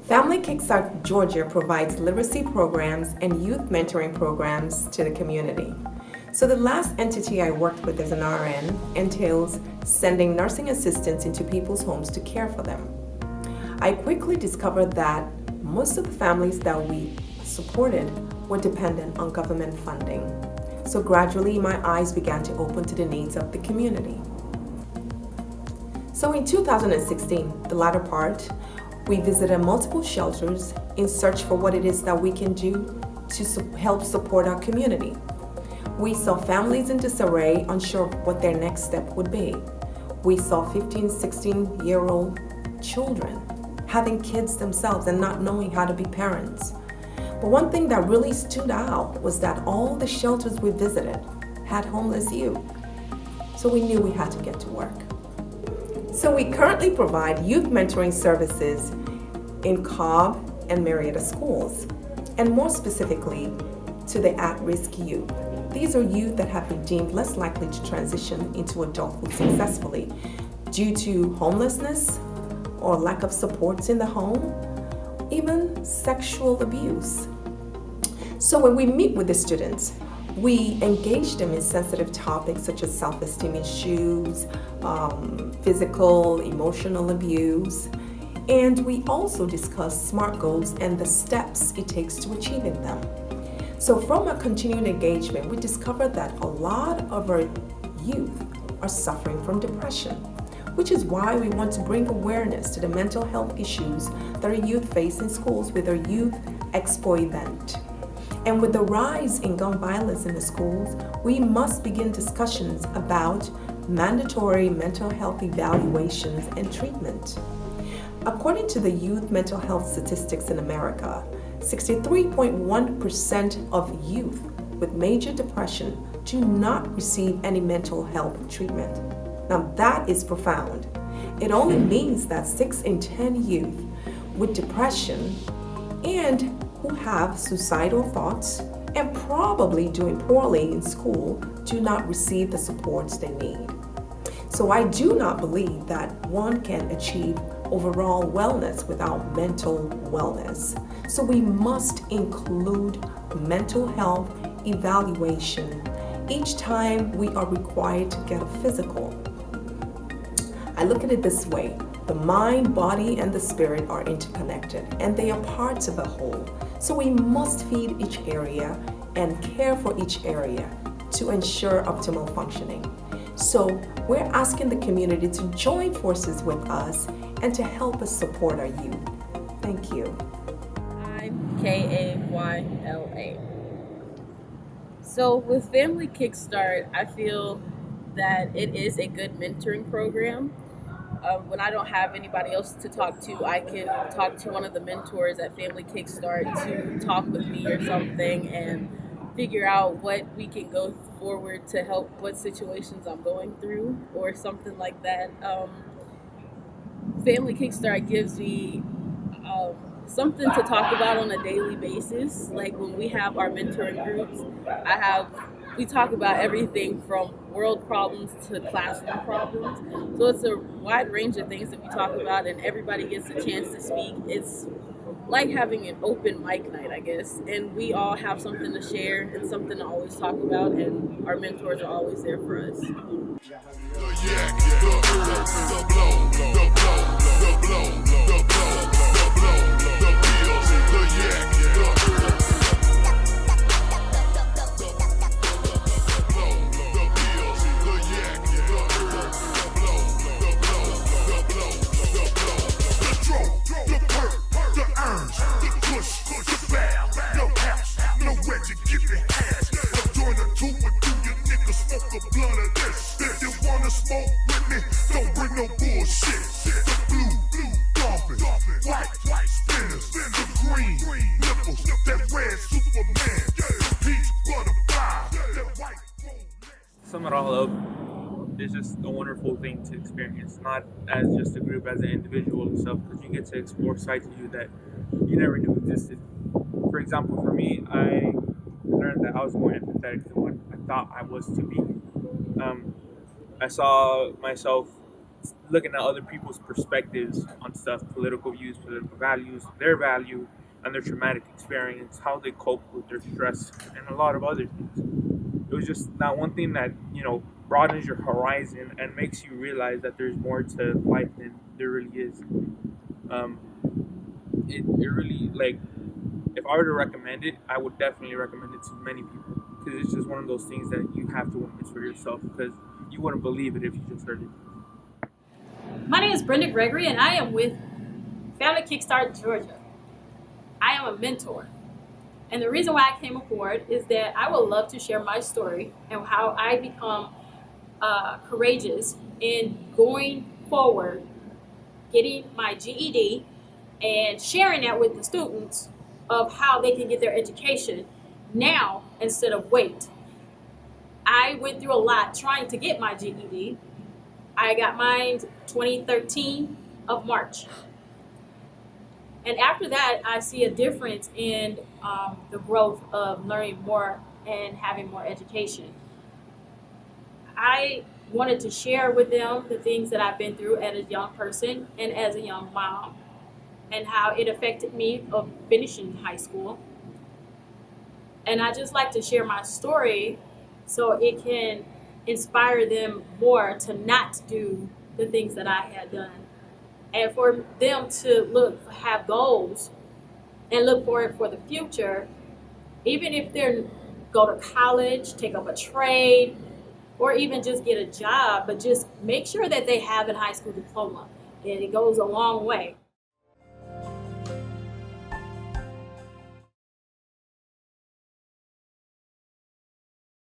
Family Kickstart Georgia provides literacy programs and youth mentoring programs to the community. So, the last entity I worked with as an RN entails sending nursing assistants into people's homes to care for them. I quickly discovered that most of the families that we supported were dependent on government funding. So, gradually, my eyes began to open to the needs of the community. So, in 2016, the latter part, we visited multiple shelters in search for what it is that we can do to help support our community. We saw families in disarray, unsure of what their next step would be. We saw 15, 16-year-old children having kids themselves and not knowing how to be parents. But one thing that really stood out was that all the shelters we visited had homeless youth. So we knew we had to get to work. So we currently provide youth mentoring services in Cobb and Marietta schools, and more specifically to the at-risk youth. These are youth that have been deemed less likely to transition into adulthood successfully due to homelessness or lack of supports in the home, even sexual abuse. So when we meet with the students, we engage them in sensitive topics such as self-esteem issues, physical, emotional abuse, and we also discuss SMART goals and the steps it takes to achieving them. So from our continued engagement, we discovered that a lot of our youth are suffering from depression, which is why we want to bring awareness to the mental health issues that our youth face in schools with our Youth Expo event. And with the rise in gun violence in the schools, we must begin discussions about mandatory mental health evaluations and treatment. According to the Youth Mental Health Statistics in America, 63.1% of youth with major depression do not receive any mental health treatment. Now that is profound. It only means that 6 in 10 youth with depression and who have suicidal thoughts and probably doing poorly in school do not receive the supports they need. So I do not believe that one can achieve overall wellness without mental wellness. So we must include mental health evaluation each time we are required to get a physical. I look at it this way: the mind, body, and the spirit are interconnected, and they are parts of a whole. So we must feed each area and care for each area to ensure optimal functioning. So we're asking the community to join forces with us and to help us support our youth. Thank you. I'm Kayla. So with Family Kickstart, I feel that it is a good mentoring program. When I don't have anybody else to talk to, I can talk to one of the mentors at Family Kickstart to talk with me or something and figure out what we can go forward to help what situations I'm going through or something like that. Family Kickstart gives me something to talk about on a daily basis. Like when we have our mentoring groups, we talk about everything from world problems to classroom problems. So it's a wide range of things that we talk about, and everybody gets a chance to speak. It's like having an open mic night, I guess, and we all have something to share and something to always talk about, and our mentors are always there for us. Sum it all up, it's just a wonderful thing to experience, not as just a group, as an individual and stuff, because you get to explore sides of you that you never knew existed. For example, for me, I learned that I was more empathetic than what I thought I was to be. I saw myself looking at other people's perspectives on stuff, political views, political values, their value, and their traumatic experience, how they cope with their stress, and a lot of other things. It was just that one thing that broadens your horizon and makes you realize that there's more to life than there really is. Um, it really, like, if I were to recommend it, I would definitely recommend it to many people because it's just one of those things that you have to witness for yourself because you wouldn't believe it if you just heard it. My name is Brenda Gregory, and I am with Family Kickstart Georgia. I am a mentor. And the reason why I came aboard is that I would love to share my story and how I become courageous in going forward, getting my GED, and sharing that with the students of how they can get their education now instead of wait. I went through a lot trying to get my GED. I got mine 2013 of March. And after that, I see a difference in the growth of learning more and having more education. I wanted to share with them the things that I've been through as a young person and as a young mom, and how it affected me of finishing high school. And I just like to share my story so it can inspire them more to not do the things that I had done, and for them to have goals and look forward for the future, even if they're go to college, take up a trade, or even just get a job, but just make sure that they have a high school diploma. And it goes a long way.